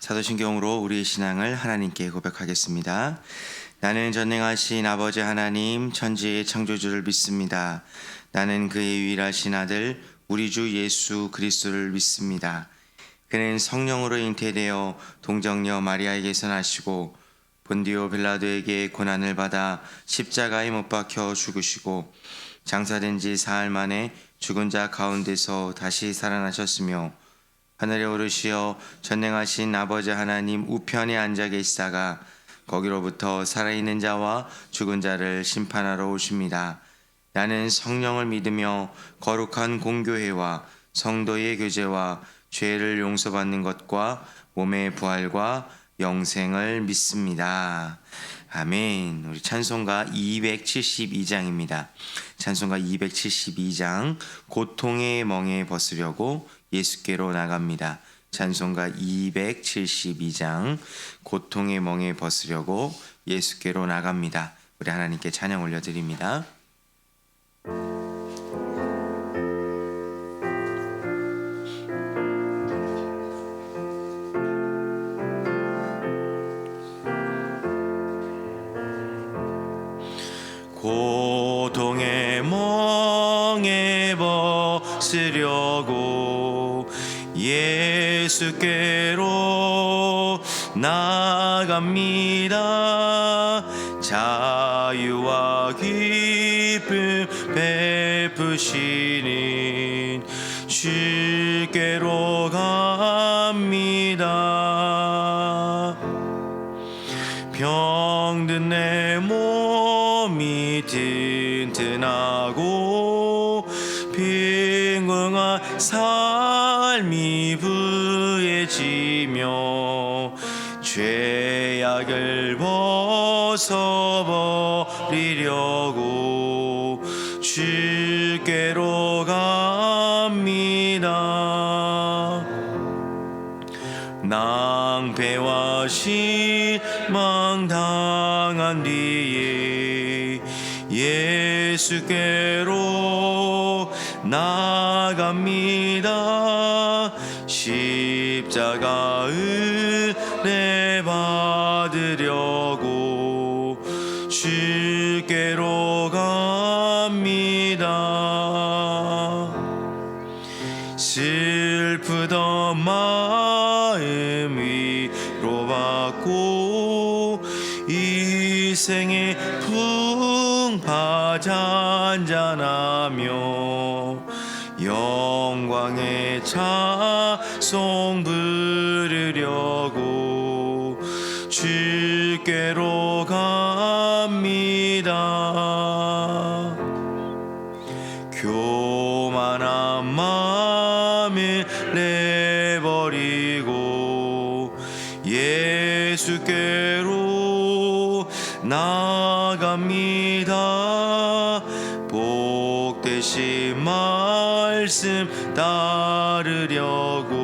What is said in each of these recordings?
사도신경으로 우리의 신앙을 하나님께 고백하겠습니다. 나는 전능하신 아버지 하나님 천지의 창조주를 믿습니다. 나는 그의 유일하신 아들 우리 주 예수 그리스도를 믿습니다. 그는 성령으로 잉태되어 동정녀 마리아에게서 나시고 본디오 빌라도에게 고난을 받아 십자가에 못 박혀 죽으시고 장사된 지 사흘 만에 죽은 자 가운데서 다시 살아나셨으며 하늘에 오르시어 전능하신 아버지 하나님 우편에 앉아 계시다가 거기로부터 살아있는 자와 죽은 자를 심판하러 오십니다. 나는 성령을 믿으며 거룩한 공교회와 성도의 교제와 죄를 용서받는 것과 몸의 부활과 영생을 믿습니다. 아멘. 우리 찬송가 272장입니다. 찬송가 272장 고통의 멍에 벗으려고 예수께로 나갑니다. 찬송가 272장 고통의 멍에 벗으려고 예수께로 나갑니다. 우리 하나님께 찬양 올려드립니다. 고통의 멍에 벗으려고 예수께로 나갑니다. 자유와 기쁨 베푸시는 주께로 갑니다. 병든 내 몸이 튼튼하고 빈궁한 삶이 부해지며 죄악을 벗어버리려고 주께로 갑니다. 낭패와 실망 당한 뒤에 예수께로 나갑니다. 십자가 은혜 받으려고 주께로 갑니다. 슬프던 마음 위로받고 이 생의 풍파 잔잔하며 영광의 찬송 부르려고 주께로 갑니다. 교만한 마음을 내버리고 예수께로 나갑니다. 복되신 말씀 따르려고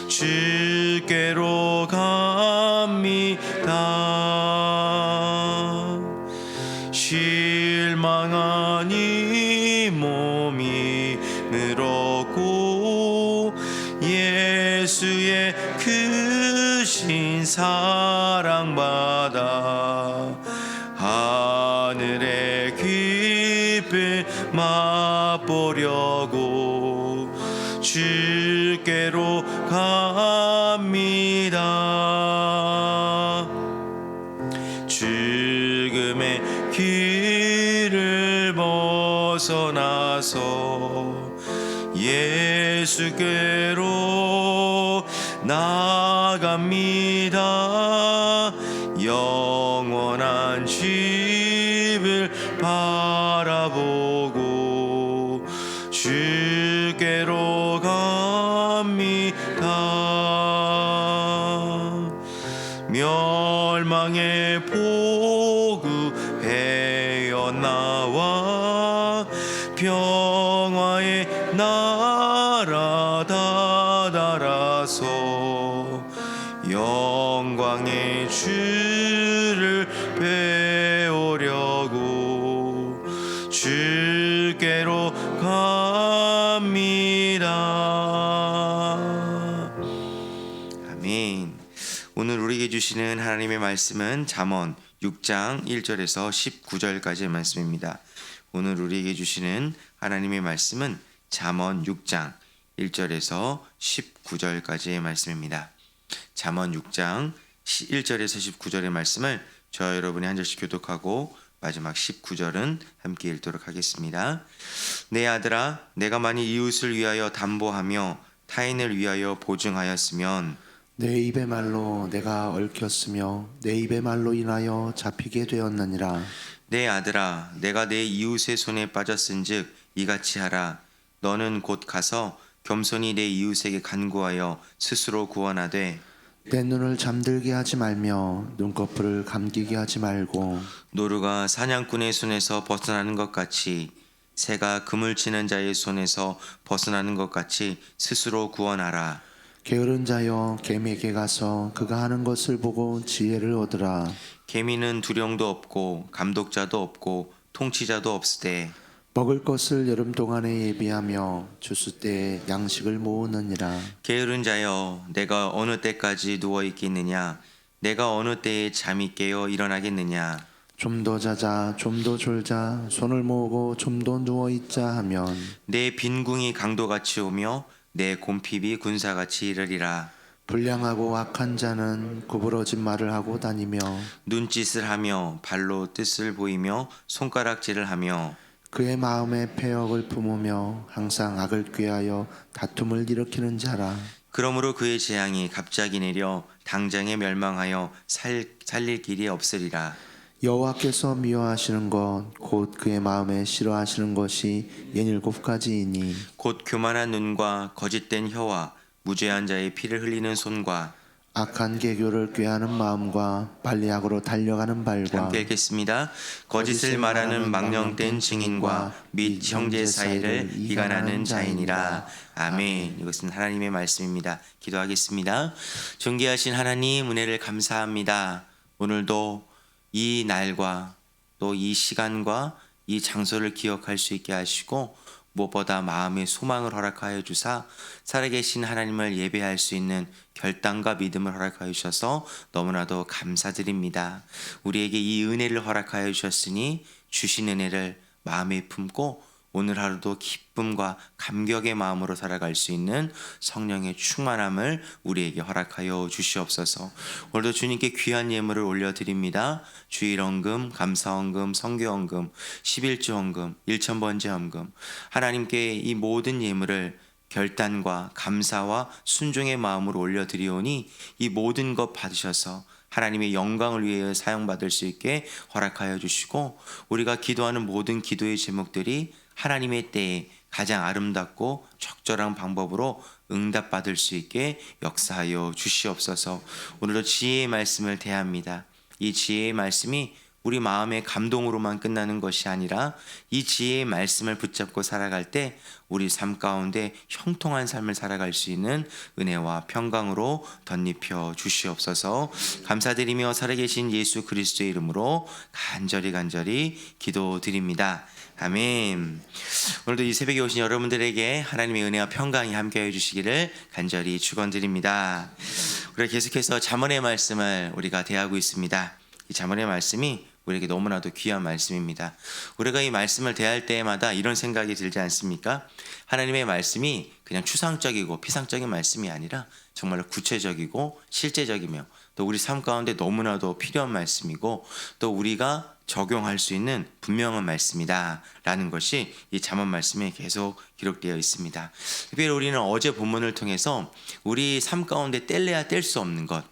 주께로 갑니다. 실망한 이 몸이 늘었고 예수의 크신 사랑받아 하늘의 기쁨 맛보려고 주께로 갑니다. 죽음의 길을 벗어나서 예수께로 나갑니다. 영원한 집을 바라보고 주께로 갑니다. 멸망의 보구에어 나와 평화의 나라 다다라서 영광의 주를 배우려고 주께로 갑니다. 아멘. 오늘 우리에게 주시는 하나님의 말씀은 잠언 6장 1절에서 19절까지의 말씀입니다. 오늘 우리에게 주시는 하나님의 말씀은 잠언 6장 1절에서 19절까지의 말씀입니다. 잠언 6장 1절에서 19절의 말씀을 저와 여러분이 한 절씩 교독하고 마지막 19절은 함께 읽도록 하겠습니다. 내 아들아, 내가 만일 이웃을 위하여 담보하며 타인을 위하여 보증하였으면 내 입의 말로 내가 얽혔으며 내 입의 말로 인하여 잡히게 되었느니라. 내 아들아, 내가 내 이웃의 손에 빠졌은즉 이같이 하라. 너는 곧 가서 겸손히 내 이웃에게 간구하여 스스로 구원하되 내 눈을 잠들게 하지 말며 눈꺼풀을 감기게 하지 말고 노루가 사냥꾼의 손에서 벗어나는 것 같이 새가 그물 치는 자의 손에서 벗어나는 것 같이 스스로 구원하라. 게으른 자여 개미에게 가서 그가 하는 것을 보고 지혜를 얻으라. 개미는 두령도 없고 감독자도 없고 통치자도 없으되 먹을 것을 여름 동안에 예비하며 추수 때에 양식을 모으느니라. 게으른 자여, 내가 어느 때까지 누워 있겠느냐? 내가 어느 때에 잠이 깨어 일어나겠느냐? 좀 더 자자 좀 더 졸자 손을 모으고 좀 더 누워 있자 하면 내 빈궁이 강도같이 오며 내 곰핍이 군사같이 이르리라. 불량하고 악한 자는 구부러진 말을 하고 다니며 눈짓을 하며 발로 뜻을 보이며 손가락질을 하며 그의 마음에 패역을 품으며 항상 악을 꾀하여 다툼을 일으키는 자라. 그러므로 그의 재앙이 갑자기 내려 당장에 멸망하여 살릴 길이 없으리라. 여호와께서 미워하시는 것 곧 그의 마음에 싫어하시는 것이 67가지이니 곧 교만한 눈과 거짓된 혀와 무죄한 자의 피를 흘리는 손과 악한 계교를 꾀하는 마음과 빨리 악으로 달려가는 발과 함께 읽겠습니다. 거짓을 말하는 망령된 증인과 및 형제 사이를 이간하는 자이니라. 아멘. 이것은 하나님의 말씀입니다. 기도하겠습니다. 존귀하신 하나님, 은혜를 감사합니다. 오늘도 이 날과 또 이 시간과 이 장소를 기억할 수 있게 하시고 무엇보다 마음의 소망을 허락하여 주사 살아계신 하나님을 예배할 수 있는 결단과 믿음을 허락하여 주셔서 너무나도 감사드립니다. 우리에게 이 은혜를 허락하여 주셨으니 주신 은혜를 마음에 품고 오늘 하루도 기쁨과 감격의 마음으로 살아갈 수 있는 성령의 충만함을 우리에게 허락하여 주시옵소서. 오늘도 주님께 귀한 예물을 올려드립니다. 주일헌금, 감사헌금, 성교헌금, 11조헌금, 1000번제헌금, 하나님께 이 모든 예물을 결단과 감사와 순종의 마음으로 올려드리오니 이 모든 것 받으셔서 하나님의 영광을 위해 사용받을 수 있게 허락하여 주시고 우리가 기도하는 모든 기도의 제목들이 하나님의 때에 가장 아름답고 적절한 방법으로 응답받을 수 있게 역사하여 주시옵소서. 오늘도 지혜의 말씀을 대합니다. 이 지혜의 말씀이 우리 마음의 감동으로만 끝나는 것이 아니라 이 지혜의 말씀을 붙잡고 살아갈 때 우리 삶 가운데 형통한 삶을 살아갈 수 있는 은혜와 평강으로 덧입혀 주시옵소서. 감사드리며 살아계신 예수 그리스도의 이름으로 간절히 기도드립니다. 아멘. 오늘도 이 새벽에 오신 여러분들에게 하나님의 은혜와 평강이 함께해 주시기를 간절히 축원드립니다. 우리가 계속해서 잠언의 말씀을 우리가 대하고 있습니다. 이 잠언의 말씀이 우리에게 너무나도 귀한 말씀입니다. 우리가 이 말씀을 대할 때마다 이런 생각이 들지 않습니까? 하나님의 말씀이 그냥 추상적이고 피상적인 말씀이 아니라 정말로 구체적이고 실제적이며 또 우리 삶 가운데 너무나도 필요한 말씀이고 또 우리가 적용할 수 있는 분명한 말씀이다 라는 것이 이 잠언 말씀에 계속 기록되어 있습니다. 특별히 우리는 어제 본문을 통해서 우리 삶 가운데 뗄래야 뗄 수 없는 것,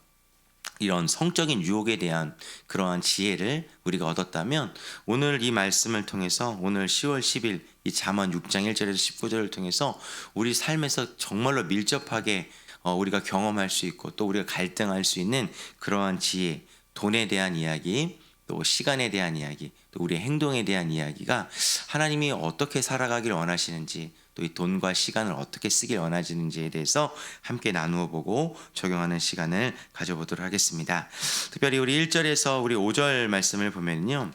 이런 성적인 유혹에 대한 그러한 지혜를 우리가 얻었다면 오늘 이 말씀을 통해서 오늘 10월 10일 이 잠언 6장 1절에서 19절을 통해서 우리 삶에서 정말로 밀접하게 우리가 경험할 수 있고 또 우리가 갈등할 수 있는 그러한 지혜, 돈에 대한 이야기, 또 시간에 대한 이야기, 또 우리의 행동에 대한 이야기가 하나님이 어떻게 살아가길 원하시는지 또 이 돈과 시간을 어떻게 쓰길 원하시는지에 대해서 함께 나누어 보고 적용하는 시간을 가져보도록 하겠습니다. 특별히 우리 1절에서 우리 5절 말씀을 보면요,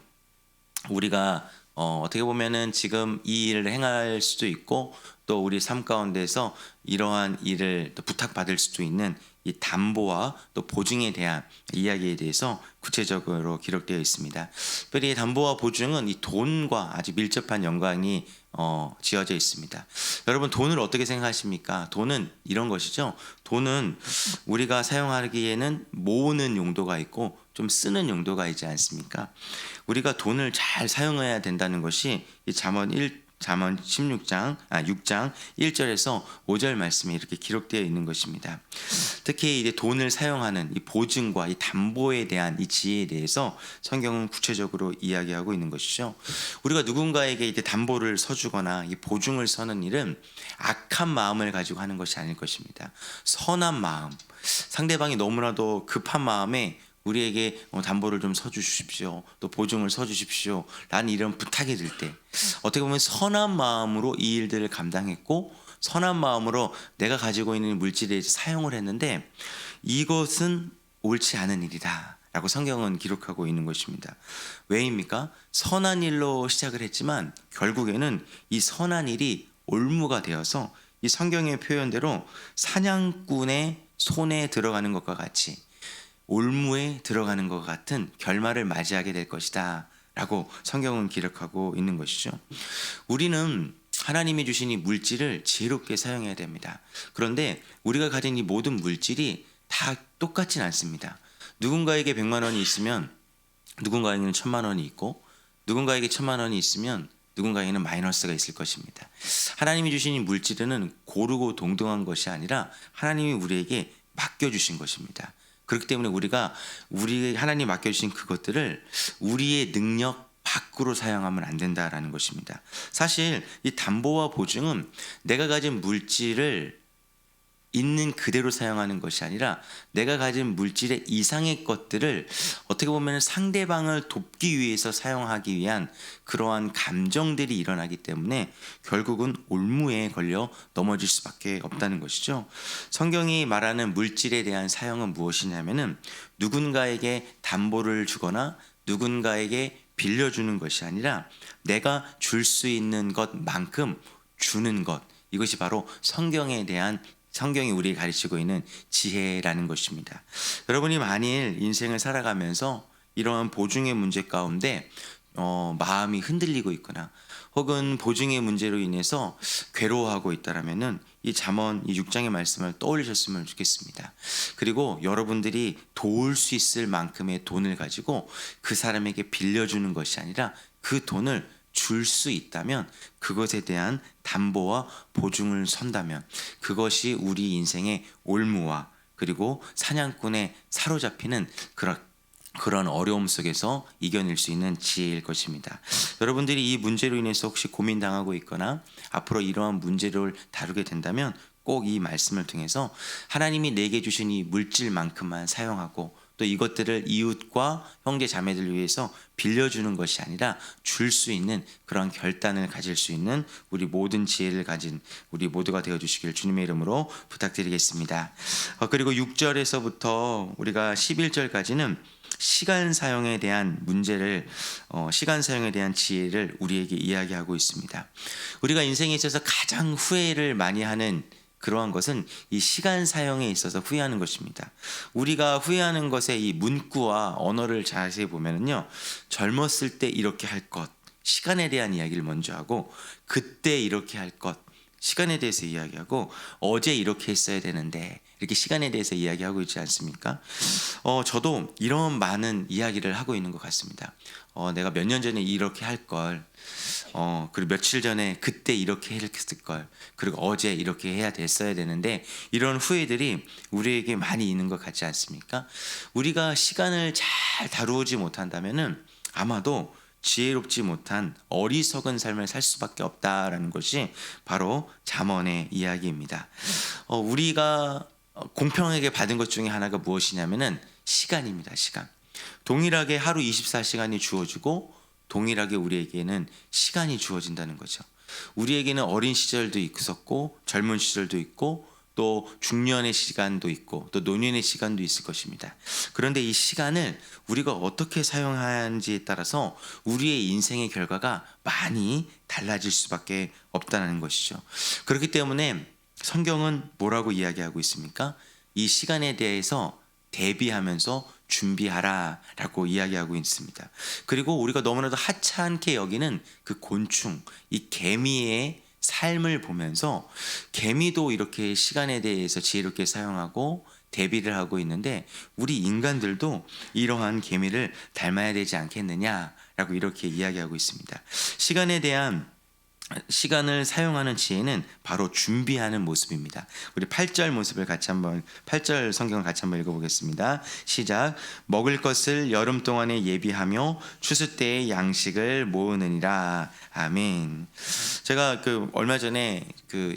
우리가 어떻게 보면은 지금 이 일을 행할 수도 있고 또 우리 삶 가운데서 이러한 일을 또 부탁받을 수도 있는 이 담보와 또 보증에 대한 이야기에 대해서 구체적으로 기록되어 있습니다. 특별히 담보와 보증은 이 돈과 아주 밀접한 연관이 지어져 있습니다. 여러분 돈을 어떻게 생각하십니까? 돈은 이런 것이죠. 돈은 우리가 사용하기에는 모으는 용도가 있고 좀 쓰는 용도가 있지 않습니까? 우리가 돈을 잘 사용해야 된다는 것이 이 잠언 6장 1절에서 5절 말씀에 이렇게 기록되어 있는 것입니다. 특히 이제 돈을 사용하는 이 보증과 이 담보에 대한 이 지혜에 대해서 성경은 구체적으로 이야기하고 있는 것이죠. 우리가 누군가에게 이제 담보를 서주거나 이 보증을 서는 일은 악한 마음을 가지고 하는 것이 아닐 것입니다. 선한 마음, 상대방이 너무나도 급한 마음에 우리에게 담보를 좀 서주십시오. 또 보증을 서주십시오. 라는 이런 부탁이 들 때 어떻게 보면 선한 마음으로 이 일들을 감당했고 선한 마음으로 내가 가지고 있는 물질에 사용을 했는데 이것은 옳지 않은 일이다. 라고 성경은 기록하고 있는 것입니다. 왜입니까? 선한 일로 시작을 했지만 결국에는 이 선한 일이 올무가 되어서 이 성경의 표현대로 사냥꾼의 손에 들어가는 것과 같이 올무에 들어가는 것 같은 결말을 맞이하게 될 것이다 라고 성경은 기록하고 있는 것이죠. 우리는 하나님이 주신 이 물질을 지혜롭게 사용해야 됩니다. 그런데 우리가 가진 이 모든 물질이 다 똑같진 않습니다. 누군가에게 100만 원이 있으면 누군가에게는 1000만 원이 있고 누군가에게 1000만 원이 있으면 누군가에게는 마이너스가 있을 것입니다. 하나님이 주신 이 물질은 고르고 동등한 것이 아니라 하나님이 우리에게 맡겨주신 것입니다. 그렇기 때문에 우리가 하나님 맡겨주신 그것들을 우리의 능력 밖으로 사용하면 안 된다라는 것입니다. 사실 이 담보와 보증은 내가 가진 물질을 있는 그대로 사용하는 것이 아니라 내가 가진 물질의 이상의 것들을 어떻게 보면 상대방을 돕기 위해서 사용하기 위한 그러한 감정들이 일어나기 때문에 결국은 올무에 걸려 넘어질 수밖에 없다는 것이죠. 성경이 말하는 물질에 대한 사용은 무엇이냐면은 누군가에게 담보를 주거나 누군가에게 빌려주는 것이 아니라 내가 줄 수 있는 것만큼 주는 것, 이것이 바로 성경이 우리에게 가르치고 있는 지혜라는 것입니다. 여러분이 만일 인생을 살아가면서 이러한 보증의 문제 가운데 마음이 흔들리고 있거나 혹은 보증의 문제로 인해서 괴로워하고 있다라면은 이 잠언 이 6장의 말씀을 떠올리셨으면 좋겠습니다. 그리고 여러분들이 도울 수 있을 만큼의 돈을 가지고 그 사람에게 빌려주는 것이 아니라 그 돈을 줄 수 있다면 그것에 대한 담보와 보증을 선다면 그것이 우리 인생의 올무와 그리고 사냥꾼에 사로잡히는 그런 어려움 속에서 이겨낼 수 있는 지혜일 것입니다. 여러분들이 이 문제로 인해서 혹시 고민당하고 있거나 앞으로 이러한 문제를 다루게 된다면 꼭 이 말씀을 통해서 하나님이 내게 주신 이 물질만큼만 사용하고 또 이것들을 이웃과 형제 자매들 위해서 빌려주는 것이 아니라 줄 수 있는 그런 결단을 가질 수 있는 우리 모든 지혜를 가진 우리 모두가 되어주시길 주님의 이름으로 부탁드리겠습니다. 그리고 6절에서부터 우리가 11절까지는 시간 사용에 대한 문제를 시간 사용에 대한 지혜를 우리에게 이야기하고 있습니다. 우리가 인생에 있어서 가장 후회를 많이 하는 그러한 것은 이 시간 사용에 있어서 후회하는 것입니다. 우리가 후회하는 것의 이 문구와 언어를 자세히 보면은요, 젊었을 때 이렇게 할 것, 시간에 대한 이야기를 먼저 하고, 그때 이렇게 할 것, 시간에 대해서 이야기하고, 어제 이렇게 했어야 되는데 이렇게 시간에 대해서 이야기하고 있지 않습니까? 저도 이런 많은 이야기를 하고 있는 것 같습니다. 내가 몇 년 전에 이렇게 할 걸, 그리고 며칠 전에 그때 이렇게 했을 걸, 그리고 어제 이렇게 해야 됐어야 되는데 이런 후회들이 우리에게 많이 있는 것 같지 않습니까? 우리가 시간을 잘 다루지 못한다면은 아마도 지혜롭지 못한 어리석은 삶을 살 수밖에 없다라는 것이 바로 잠언의 이야기입니다. 우리가 공평하게 받은 것 중에 하나가 무엇이냐면은 시간입니다. 시간. 동일하게 하루 24시간이 주어지고 동일하게 우리에게는 시간이 주어진다는 거죠. 우리에게는 어린 시절도 있었고 젊은 시절도 있고 또 중년의 시간도 있고 또 노년의 시간도 있을 것입니다. 그런데 이 시간을 우리가 어떻게 사용하는지에 따라서 우리의 인생의 결과가 많이 달라질 수밖에 없다는 것이죠. 그렇기 때문에 성경은 뭐라고 이야기하고 있습니까? 이 시간에 대해서 대비하면서 준비하라라고 이야기하고 있습니다. 그리고 우리가 너무나도 하찮게 여기는 그 곤충, 이 개미의 삶을 보면서 개미도 이렇게 시간에 대해서 지혜롭게 사용하고 대비를 하고 있는데 우리 인간들도 이러한 개미를 닮아야 되지 않겠느냐라고 이렇게 이야기하고 있습니다. 시간을 사용하는 지혜는 바로 준비하는 모습입니다. 우리 8절 모습을 같이 한번 8절 성경을 같이 한번 읽어보겠습니다. 시작. 먹을 것을 여름 동안에 예비하며 추수 때의 양식을 모으느니라. 아멘. 제가 얼마 전에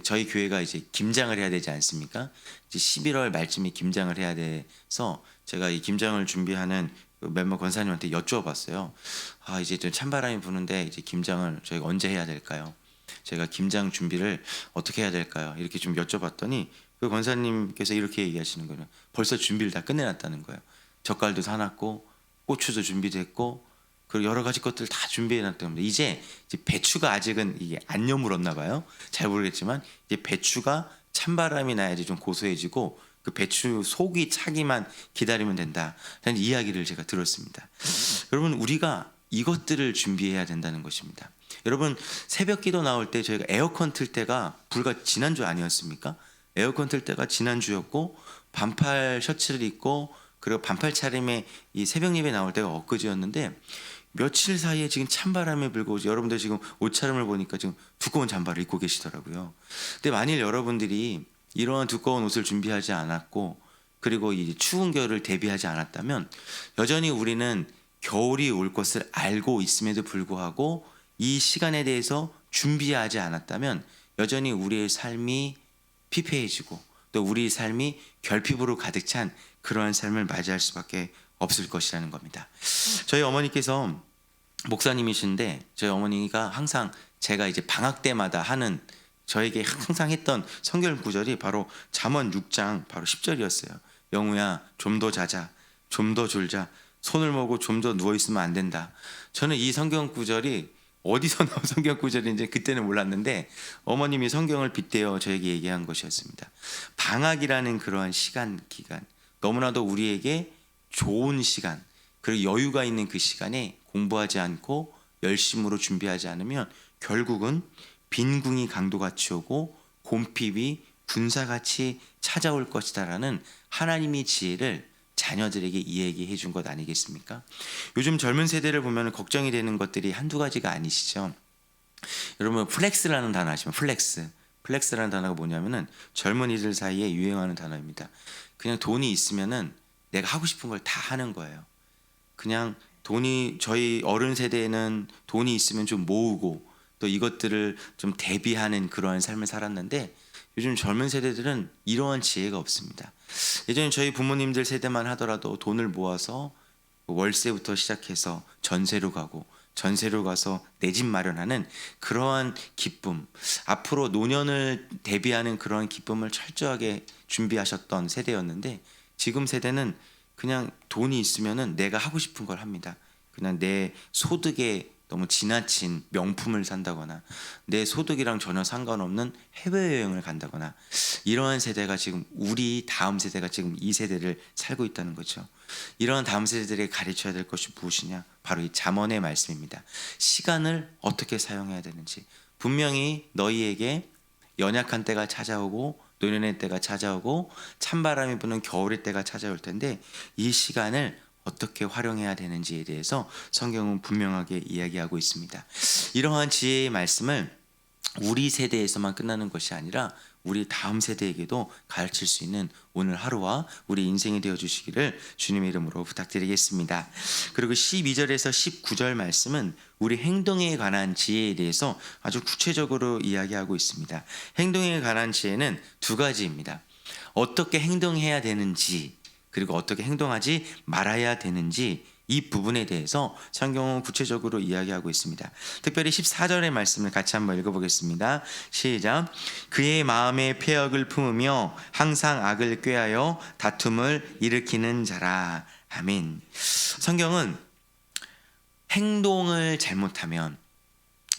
저희 교회가 이제 김장을 해야 되지 않습니까? 이제 11월 말쯤에 김장을 해야 돼서 제가 이 김장을 준비하는 멤버 권사님한테 여쭈어봤어요. 이제 좀 찬바람이 부는데 이제 김장을 저희가 언제 해야 될까요? 제가 김장 준비를 어떻게 해야 될까요? 이렇게 좀 여쭤봤더니 그 권사님께서 이렇게 얘기하시는 거예요. 벌써 준비를 다 끝내놨다는 거예요. 젓갈도 사놨고 고추도 준비됐고 그리고 여러 가지 것들 다 준비해놨다는 겁니다. 이제 배추가 아직은 이게 안 여물었나 봐요. 잘 모르겠지만 이제 배추가 찬바람이 나야지 좀 고소해지고 그 배추 속이 차기만 기다리면 된다라는 이야기를 제가 들었습니다. 여러분 우리가 이것들을 준비해야 된다는 것입니다. 여러분 새벽 기도 나올 때 저희가 에어컨 틀 때가 불과 지난주 아니었습니까? 에어컨 틀 때가 지난주였고 반팔 셔츠를 입고 그리고 반팔 차림에 이 새벽 예배 나올 때가 엊그제였는데 며칠 사이에 지금 찬바람이 불고 여러분들 지금 옷차림을 보니까 지금 두꺼운 잠바를 입고 계시더라고요. 근데 만일 여러분들이 이러한 두꺼운 옷을 준비하지 않았고 그리고 이 추운 겨울을 대비하지 않았다면 여전히 우리는 겨울이 올 것을 알고 있음에도 불구하고 이 시간에 대해서 준비하지 않았다면 여전히 우리의 삶이 피폐해지고 또 우리의 삶이 결핍으로 가득 찬 그러한 삶을 맞이할 수밖에 없을 것이라는 겁니다. 저희 어머니께서 목사님이신데 저희 어머니가 항상 제가 이제 방학 때마다 하는 저에게 항상 했던 성경 구절이 바로 잠언 6장 바로 10절이었어요. 영우야 좀 더 자자 좀 더 졸자 손을 모으고 좀 더 누워있으면 안 된다. 저는 이 성경 구절이 어디서 나온 성경 구절인지 그때는 몰랐는데 어머님이 성경을 빗대어 저에게 얘기한 것이었습니다. 방학이라는 그러한 시간 기간 너무나도 우리에게 좋은 시간 그리고 여유가 있는 그 시간에 공부하지 않고 열심으로 준비하지 않으면 결국은 빈궁이 강도같이 오고 곰핍이 군사같이 찾아올 것이다라는 하나님의 지혜를 자녀들에게 이야기해 준 것 아니겠습니까? 요즘 젊은 세대를 보면 걱정이 되는 것들이 한두 가지가 아니시죠. 여러분 플렉스라는 단어 아시면 플렉스라는 단어가 뭐냐면은 젊은이들 사이에 유행하는 단어입니다. 그냥 돈이 있으면은 내가 하고 싶은 걸 다 하는 거예요. 그냥 저희 어른 세대에는 돈이 있으면 좀 모으고 또 이것들을 좀 대비하는 그러한 삶을 살았는데 요즘 젊은 세대들은 이러한 지혜가 없습니다. 예전에 저희 부모님들 세대만 하더라도 돈을 모아서 월세부터 시작해서 전세로 가서 내 집 마련하는 그러한 기쁨, 앞으로 노년을 대비하는 그러한 기쁨을 철저하게 준비하셨던 세대였는데 지금 세대는 그냥 돈이 있으면은 내가 하고 싶은 걸 합니다. 그냥 내 소득에 너무 지나친 명품을 산다거나 내 소득이랑 전혀 상관없는 해외여행을 간다거나 이러한 세대가 지금 우리 다음 세대가 지금 이 세대를 살고 있다는 거죠. 이러한 다음 세대들에게 가르쳐야 될 것이 무엇이냐? 바로 이 잠언의 말씀입니다. 시간을 어떻게 사용해야 되는지 분명히 너희에게 연약한 때가 찾아오고 노년의 때가 찾아오고 찬바람이 부는 겨울의 때가 찾아올 텐데 이 시간을 어떻게 활용해야 되는지에 대해서 성경은 분명하게 이야기하고 있습니다. 이러한 지혜의 말씀을 우리 세대에서만 끝나는 것이 아니라 우리 다음 세대에게도 가르칠 수 있는 오늘 하루와 우리 인생이 되어주시기를 주님의 이름으로 부탁드리겠습니다. 그리고 12절에서 19절 말씀은 우리 행동에 관한 지혜에 대해서 아주 구체적으로 이야기하고 있습니다. 행동에 관한 지혜는 두 가지입니다. 어떻게 행동해야 되는지 그리고 어떻게 행동하지 말아야 되는지 이 부분에 대해서 성경은 구체적으로 이야기하고 있습니다. 특별히 14절의 말씀을 같이 한번 읽어보겠습니다. 시작. 그의 마음에 패역을 품으며 항상 악을 꾀하여 다툼을 일으키는 자라. 아멘. 성경은 행동을 잘못하면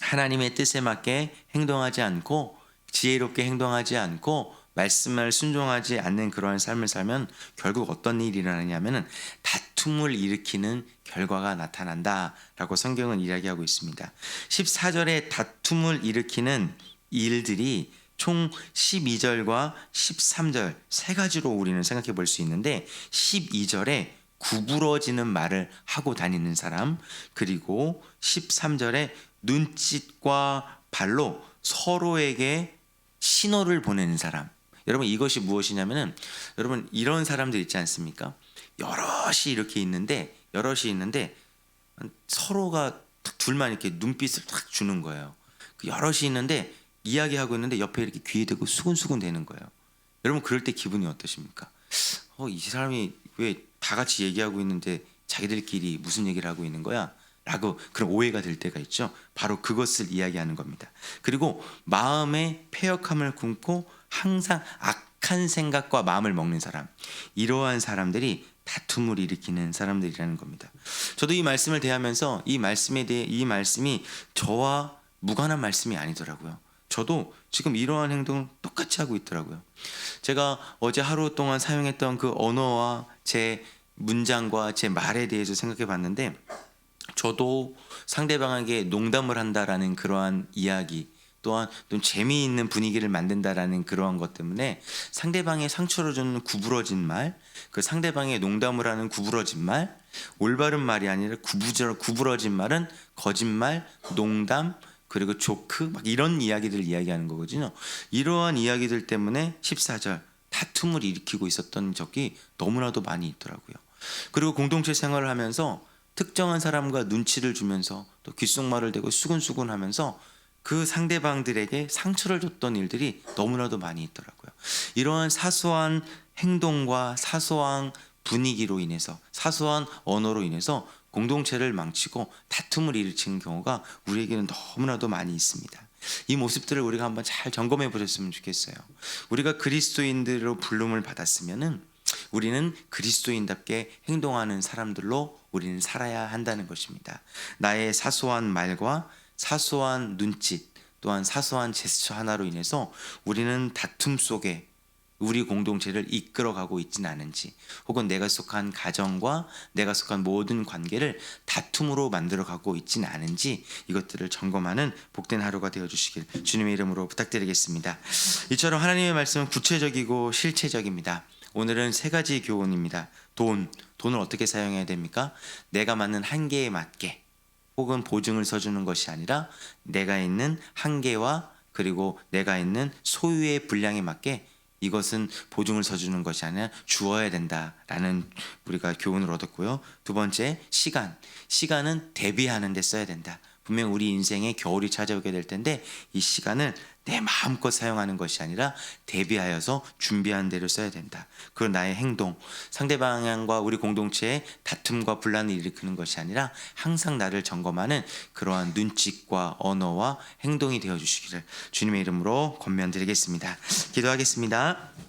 하나님의 뜻에 맞게 행동하지 않고 지혜롭게 행동하지 않고 말씀을 순종하지 않는 그러한 삶을 살면 결국 어떤 일이 일어나냐면 다툼을 일으키는 결과가 나타난다라고 성경은 이야기하고 있습니다. 14절에 다툼을 일으키는 일들이 총 12절과 13절 세 가지로 우리는 생각해 볼 수 있는데 12절에 구부러지는 말을 하고 다니는 사람, 그리고 13절에 눈짓과 발로 서로에게 신호를 보내는 사람. 여러분 이것이 무엇이냐면은 여러분 이런 사람들 있지 않습니까? 여럿이 있는데 서로가 딱 둘만 이렇게 눈빛을 딱 주는 거예요. 그 여럿이 있는데 이야기하고 있는데 옆에 이렇게 귀에 대고 수근수근 대는 거예요. 여러분 그럴 때 기분이 어떠십니까? 이 사람이 왜 다 같이 얘기하고 있는데 자기들끼리 무슨 얘기를 하고 있는 거야? 라고 그런 오해가 될 때가 있죠. 바로 그것을 이야기하는 겁니다. 그리고 마음에 패역함을 품고 항상 악한 생각과 마음을 먹는 사람, 이러한 사람들이 다툼을 일으키는 사람들이라는 겁니다. 저도 이 말씀을 대하면서 이 말씀이 저와 무관한 말씀이 아니더라고요. 저도 지금 이러한 행동을 똑같이 하고 있더라고요. 제가 어제 하루 동안 사용했던 그 언어와 제 문장과 제 말에 대해서 생각해 봤는데 저도 상대방에게 농담을 한다라는 그러한 이야기, 또한 좀 재미있는 분위기를 만든다라는 그러한 것 때문에 상대방의 상처를 주는 구부러진 말, 그 상대방의 농담을 하는 구부러진 말, 올바른 말이 아니라 구부러진 말은 거짓말, 농담, 그리고 조크 막 이런 이야기들을 이야기하는 거거든요. 이러한 이야기들 때문에 14절 다툼을 일으키고 있었던 적이 너무나도 많이 있더라고요. 그리고 공동체 생활을 하면서 특정한 사람과 눈치를 주면서 또 귓속말을 대고 수근수근 하면서 그 상대방들에게 상처를 줬던 일들이 너무나도 많이 있더라고요. 이러한 사소한 행동과 사소한 분위기로 인해서, 사소한 언어로 인해서 공동체를 망치고 다툼을 일으키는 경우가 우리에게는 너무나도 많이 있습니다. 이 모습들을 우리가 한번 잘 점검해 보셨으면 좋겠어요. 우리가 그리스도인들로 부름을 받았으면은 우리는 그리스도인답게 행동하는 사람들로 우리는 살아야 한다는 것입니다. 나의 사소한 말과 사소한 눈짓, 또한 사소한 제스처 하나로 인해서 우리는 다툼 속에 우리 공동체를 이끌어가고 있지는 않은지, 혹은 내가 속한 가정과 내가 속한 모든 관계를 다툼으로 만들어가고 있지는 않은지, 이것들을 점검하는 복된 하루가 되어주시길 주님의 이름으로 부탁드리겠습니다. 이처럼 하나님의 말씀은 구체적이고 실체적입니다. 오늘은 세 가지 교훈입니다. 돈을 어떻게 사용해야 됩니까? 내가 맞는 한계에 맞게, 혹은 보증을 서주는 것이 아니라 내가 있는 한계와 그리고 내가 있는 소유의 분량에 맞게 이것은 보증을 서주는 것이 아니라 주어야 된다라는 우리가 교훈을 얻었고요. 두 번째, 시간은 대비하는 데 써야 된다. 분명 우리 인생에 겨울이 찾아오게 될 텐데 이 시간을 내 마음껏 사용하는 것이 아니라 대비하여서 준비한 대로 써야 된다. 그리고 나의 행동, 상대방과 우리 공동체의 다툼과 분란을 일으키는 것이 아니라 항상 나를 점검하는 그러한 눈짓과 언어와 행동이 되어주시기를 주님의 이름으로 권면드리겠습니다. 기도하겠습니다.